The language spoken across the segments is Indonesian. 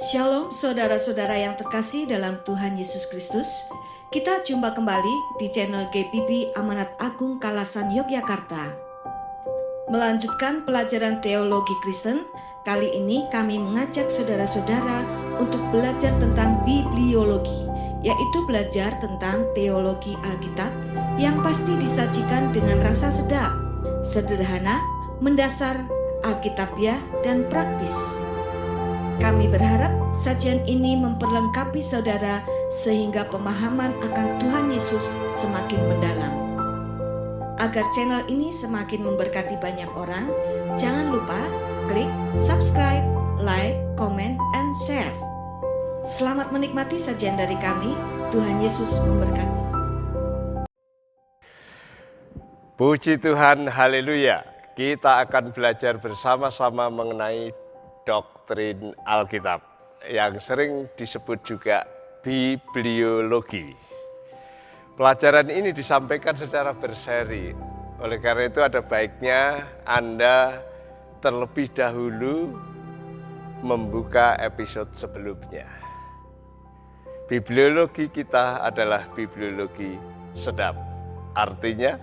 Shalom saudara-saudara yang terkasih dalam Tuhan Yesus Kristus. Kita jumpa kembali di channel GPB Amanat Agung Kalasan Yogyakarta. Melanjutkan pelajaran teologi Kristen, kali ini kami mengajak saudara-saudara untuk belajar tentang bibliologi, yaitu belajar tentang teologi Alkitab yang pasti disajikan dengan rasa sedap, sederhana, mendasar, alkitabiah, dan praktis. Kami berharap sajian ini memperlengkapi saudara sehingga pemahaman akan Tuhan Yesus semakin mendalam. Agar channel ini semakin memberkati banyak orang, jangan lupa klik subscribe, like, comment, and share. Selamat menikmati sajian dari kami. Tuhan Yesus memberkati. Puji Tuhan, haleluya. Kita akan belajar bersama-sama mengenai doktrin Alkitab yang sering disebut juga bibliologi. Pelajaran ini disampaikan secara berseri. Oleh karena itu ada baiknya Anda terlebih dahulu membuka episode sebelumnya. Bibliologi kita adalah bibliologi sedap. Artinya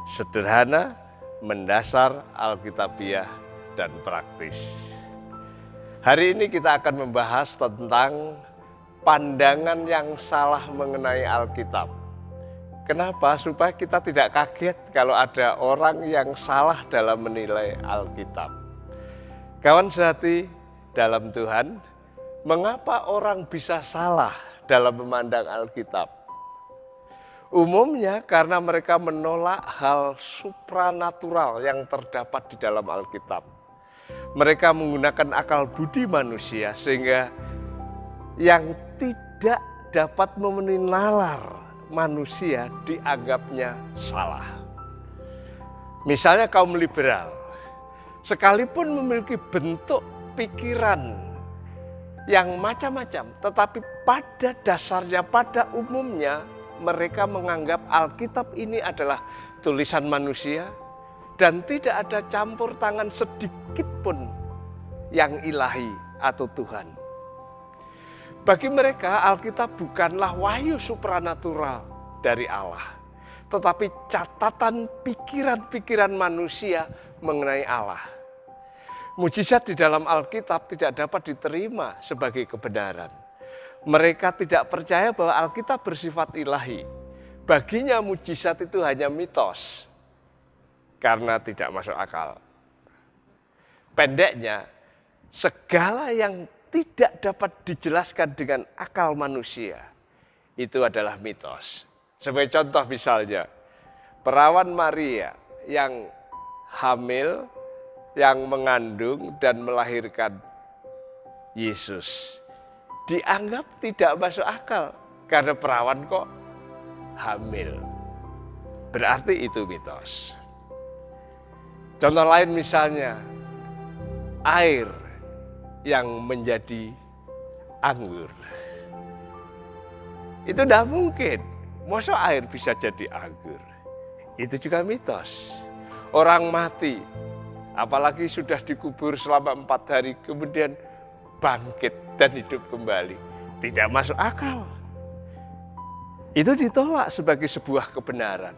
sederhana, mendasar, alkitabiah, dan praktis. Hari ini kita akan membahas tentang pandangan yang salah mengenai Alkitab. Kenapa? Supaya kita tidak kaget kalau ada orang yang salah dalam menilai Alkitab. Kawan sehati dalam Tuhan, mengapa orang bisa salah dalam memandang Alkitab? Umumnya karena mereka menolak hal supranatural yang terdapat di dalam Alkitab. Mereka menggunakan akal budi manusia sehingga yang tidak dapat memenuhi nalar manusia dianggapnya salah. Misalnya kaum liberal, sekalipun memiliki bentuk pikiran yang macam-macam, tetapi pada dasarnya, pada umumnya mereka menganggap Alkitab ini adalah tulisan manusia dan tidak ada campur tangan sedikit pun yang ilahi atau Tuhan. Bagi mereka Alkitab bukanlah wahyu supranatural dari Allah, tetapi catatan pikiran-pikiran manusia mengenai Allah. Mujizat di dalam Alkitab tidak dapat diterima sebagai kebenaran. Mereka tidak percaya bahwa Alkitab bersifat ilahi. Baginya mujizat itu hanya mitos karena tidak masuk akal. Pendeknya, segala yang tidak dapat dijelaskan dengan akal manusia itu adalah mitos. Sebagai contoh misalnya, perawan Maria yang hamil, yang mengandung dan melahirkan Yesus dianggap tidak masuk akal karena perawan kok hamil. Berarti itu mitos. Contoh lain misalnya, air yang menjadi anggur. Itu tidak mungkin. Masa air bisa jadi anggur? Itu juga mitos. Orang mati, apalagi sudah dikubur selama 4 hari, kemudian bangkit dan hidup kembali. Tidak masuk akal. Itu ditolak sebagai sebuah kebenaran.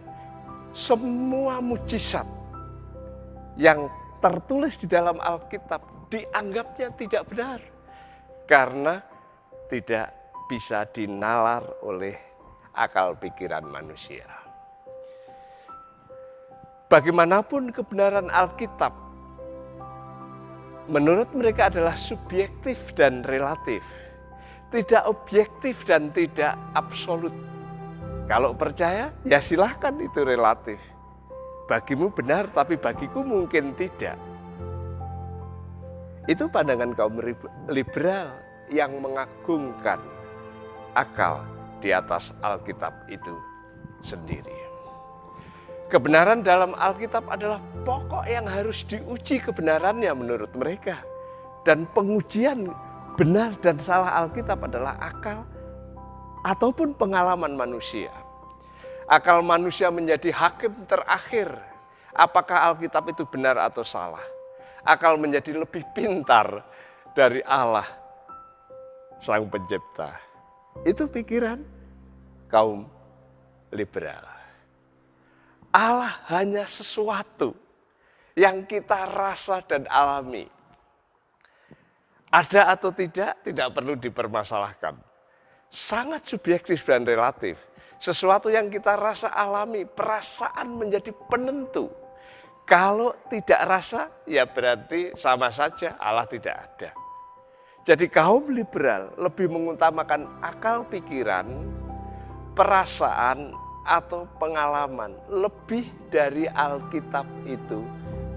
Semua mujizat yang tertulis di dalam Alkitab dianggapnya tidak benar karena tidak bisa dinalar oleh akal pikiran manusia. Bagaimanapun kebenaran Alkitab menurut mereka adalah subjektif dan relatif, tidak objektif dan tidak absolut. Kalau percaya ya silahkan, itu relatif. Bagimu benar, tapi bagiku mungkin tidak. Itu pandangan kaum liberal yang mengagungkan akal di atas Alkitab itu sendiri. Kebenaran dalam Alkitab adalah pokok yang harus diuji kebenarannya menurut mereka. Dan pengujian benar dan salah Alkitab adalah akal ataupun pengalaman manusia. Akal manusia menjadi hakim terakhir. Apakah Alkitab itu benar atau salah? Akal menjadi lebih pintar dari Allah Sang Pencipta. Itu pikiran kaum liberal. Allah hanya sesuatu yang kita rasa dan alami. Ada atau tidak perlu dipermasalahkan. Sangat subjektif dan relatif. Sesuatu yang kita rasa alami, perasaan menjadi penentu. Kalau tidak rasa, ya berarti sama saja Allah tidak ada. Jadi kaum liberal lebih mengutamakan akal pikiran, perasaan, atau pengalaman lebih dari Alkitab itu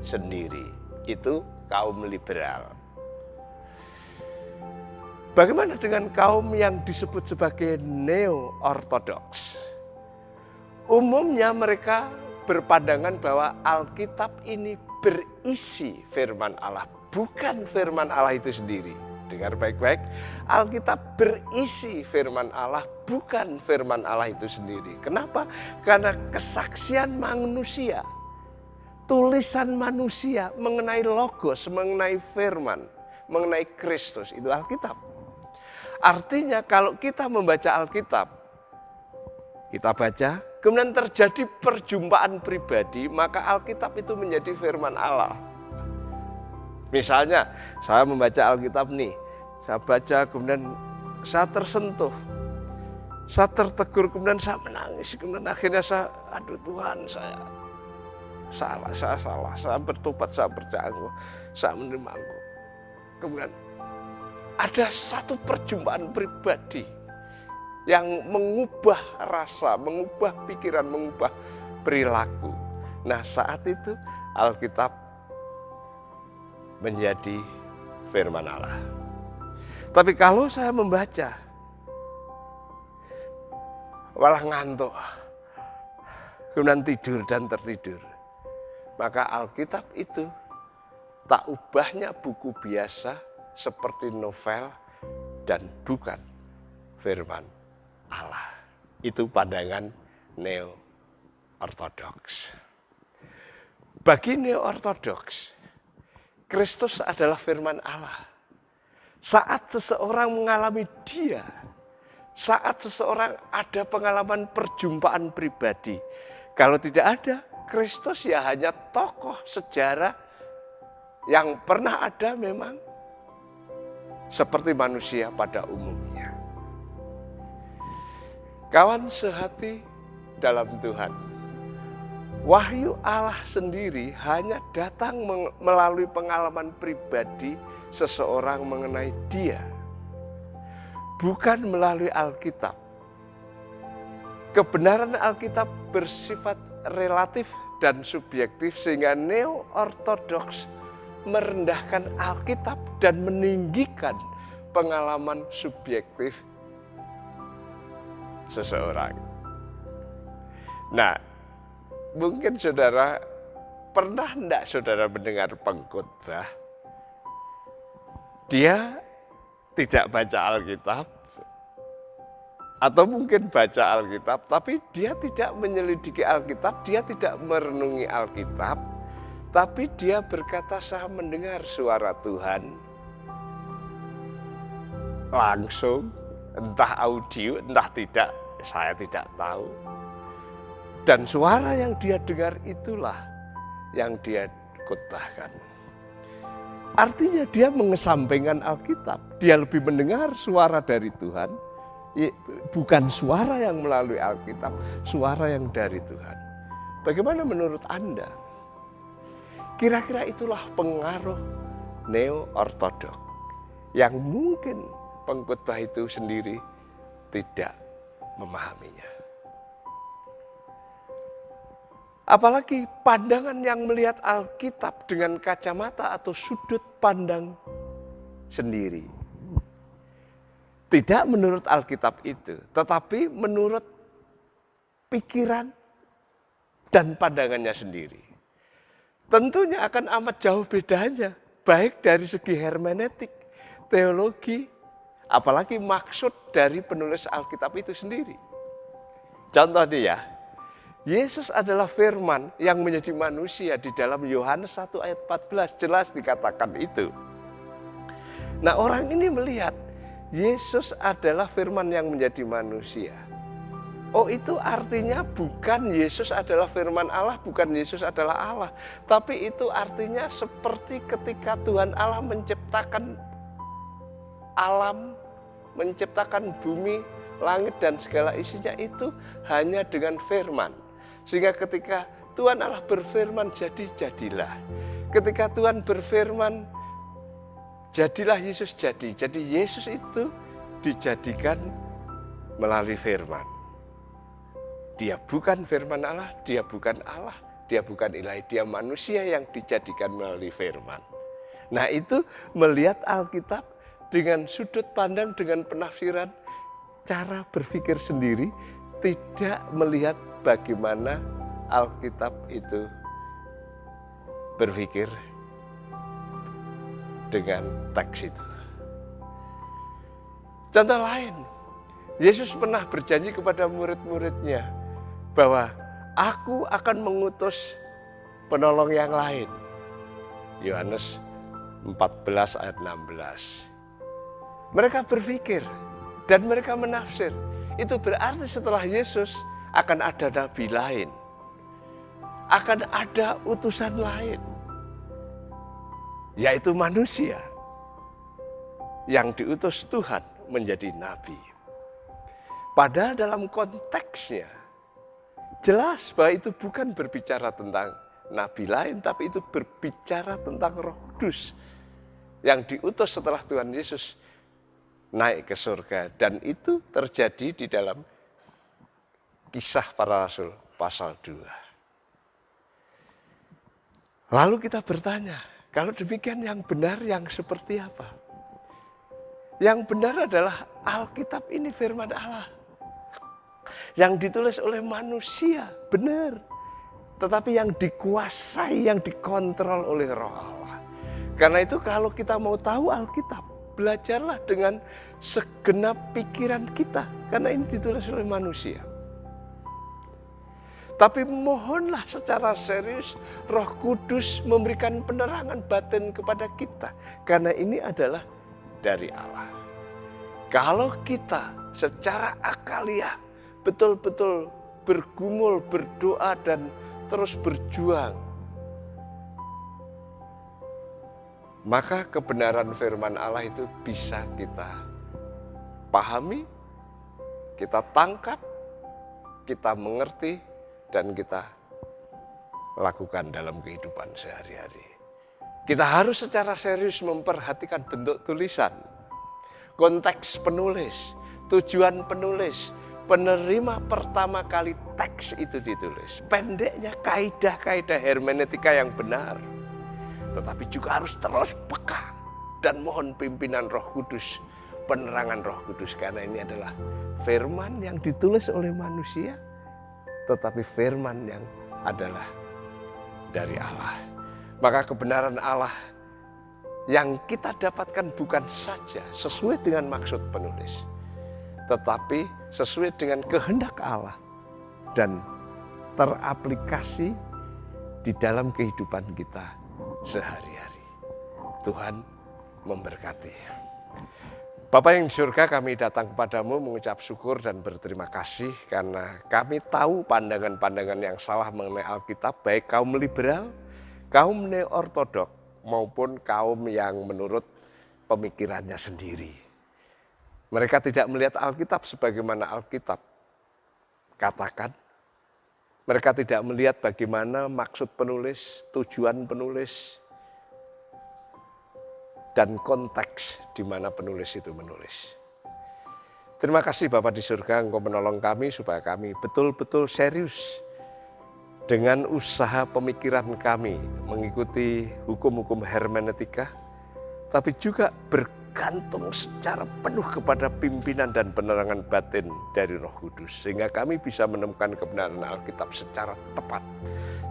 sendiri. Itu kaum liberal. Bagaimana dengan kaum yang disebut sebagai neo-ortodoks? Umumnya mereka berpandangan bahwa Alkitab ini berisi firman Allah, bukan firman Allah itu sendiri. Dengar baik-baik, Alkitab berisi firman Allah, bukan firman Allah itu sendiri. Kenapa? Karena kesaksian manusia, tulisan manusia mengenai logos, mengenai firman, mengenai Kristus, itu Alkitab. Artinya kalau kita membaca Alkitab, kita baca, kemudian terjadi perjumpaan pribadi, maka Alkitab itu menjadi firman Allah. Misalnya, saya membaca Alkitab nih, saya baca kemudian saya tersentuh, saya tertegur, kemudian saya menangis, kemudian akhirnya saya, aduh Tuhan, saya salah, saya bertobat, saya bercangguh, saya menerima Engkau. Kemudian ada satu perjumpaan pribadi yang mengubah rasa, mengubah pikiran, mengubah perilaku. Nah, saat itu Alkitab menjadi firman Allah. Tapi kalau saya membaca malah ngantuk, kemudian tidur dan tertidur, maka Alkitab itu tak ubahnya buku biasa seperti novel dan bukan firman Allah. Itu pandangan neo-ortodoks. Bagi neo-ortodoks, Kristus adalah firman Allah. Saat seseorang mengalami Dia, saat seseorang ada pengalaman perjumpaan pribadi, kalau tidak ada, Kristus ya hanya tokoh sejarah yang pernah ada memang seperti manusia pada umumnya. Kawan sehati dalam Tuhan, wahyu Allah sendiri hanya datang melalui pengalaman pribadi seseorang mengenai Dia, bukan melalui Alkitab. Kebenaran Alkitab bersifat relatif dan subjektif sehingga neo-ortodoks merendahkan Alkitab dan meninggikan pengalaman subjektif seseorang. Nah, mungkin saudara pernah enggak saudara mendengar pengkhotbah? Dia tidak baca Alkitab, atau mungkin baca Alkitab, tapi dia tidak menyelidiki Alkitab, dia tidak merenungi Alkitab, tapi dia berkata, saya mendengar suara Tuhan langsung, entah audio, entah tidak, saya tidak tahu. Dan suara yang dia dengar itulah yang dia khotbahkan. Artinya dia mengesampingkan Alkitab. Dia lebih mendengar suara dari Tuhan, bukan suara yang melalui Alkitab, suara yang dari Tuhan. Bagaimana menurut Anda? Kira-kira itulah pengaruh neo-ortodok yang mungkin pengkhotbah itu sendiri tidak memahaminya. Apalagi pandangan yang melihat Alkitab dengan kacamata atau sudut pandang sendiri. Tidak menurut Alkitab itu, tetapi menurut pikiran dan pandangannya sendiri. Tentunya akan amat jauh bedanya, baik dari segi hermeneutik, teologi, apalagi maksud dari penulis Alkitab itu sendiri. Contoh nih ya, Yesus adalah firman yang menjadi manusia di dalam Yohanes 1 ayat 14, jelas dikatakan itu. Nah, orang ini melihat Yesus adalah firman yang menjadi manusia. Oh, itu artinya bukan Yesus adalah firman Allah, bukan Yesus adalah Allah. Tapi itu artinya seperti ketika Tuhan Allah menciptakan alam, menciptakan bumi, langit dan segala isinya itu hanya dengan firman. Sehingga ketika Tuhan Allah berfirman, jadilah. Ketika Tuhan berfirman, jadilah Yesus jadi. Jadi Yesus itu dijadikan melalui firman. Dia bukan firman Allah, dia bukan Allah, dia bukan ilahi, dia manusia yang dijadikan melalui firman. Nah, itu melihat Alkitab dengan sudut pandang, dengan penafsiran, cara berpikir sendiri, tidak melihat bagaimana Alkitab itu berpikir dengan teks itu. Contoh lain, Yesus pernah berjanji kepada murid-muridnya bahwa aku akan mengutus penolong yang lain. Yohanes 14 ayat 16. Mereka berpikir dan mereka menafsir. Itu berarti setelah Yesus akan ada nabi lain. Akan ada utusan lain. Yaitu manusia yang diutus Tuhan menjadi nabi. Padahal dalam konteksnya jelas bahwa itu bukan berbicara tentang nabi lain, tapi itu berbicara tentang Roh Kudus yang diutus setelah Tuhan Yesus naik ke surga. Dan itu terjadi di dalam Kisah Para Rasul pasal 2. Lalu kita bertanya, kalau demikian yang benar yang seperti apa? Yang benar adalah Alkitab ini firman Allah. Yang ditulis oleh manusia, benar. Tetapi yang dikuasai, yang dikontrol oleh Roh Allah. Karena itu kalau kita mau tahu Alkitab, belajarlah dengan segenap pikiran kita. Karena ini ditulis oleh manusia. Tapi mohonlah secara serius Roh Kudus memberikan penerangan batin kepada kita. Karena ini adalah dari Allah. Kalau kita secara akaliah betul-betul bergumul, berdoa dan terus berjuang, maka kebenaran firman Allah itu bisa kita pahami, kita tangkap, kita mengerti, dan kita lakukan dalam kehidupan sehari-hari. Kita harus secara serius memperhatikan bentuk tulisan, konteks penulis, tujuan penulis, penerima pertama kali teks itu ditulis. Pendeknya kaidah-kaidah hermeneutika yang benar. Tetapi juga harus terus peka dan mohon pimpinan Roh Kudus, penerangan Roh Kudus. Karena ini adalah firman yang ditulis oleh manusia, tetapi firman yang adalah dari Allah. Maka kebenaran Allah yang kita dapatkan bukan saja sesuai dengan maksud penulis, tetapi sesuai dengan kehendak Allah dan teraplikasi di dalam kehidupan kita sehari-hari. Tuhan memberkati. Bapa yang di surga, kami datang kepadamu mengucap syukur dan berterima kasih karena kami tahu pandangan-pandangan yang salah mengenai Alkitab, baik kaum liberal, kaum neo-ortodok, maupun kaum yang menurut pemikirannya sendiri. Mereka tidak melihat Alkitab sebagaimana Alkitab katakan. Mereka tidak melihat bagaimana maksud penulis, tujuan penulis, dan konteks di mana penulis itu menulis. Terima kasih Bapa di surga, Engkau menolong kami supaya kami betul-betul serius dengan usaha pemikiran kami mengikuti hukum-hukum hermeneutika, tapi juga bergantung secara penuh kepada pimpinan dan penerangan batin dari Roh Kudus. Sehingga kami bisa menemukan kebenaran Alkitab secara tepat,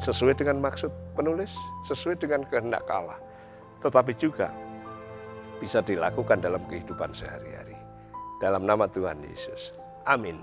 sesuai dengan maksud penulis, sesuai dengan kehendak Allah. Tetapi juga bisa dilakukan dalam kehidupan sehari-hari. Dalam nama Tuhan Yesus. Amin.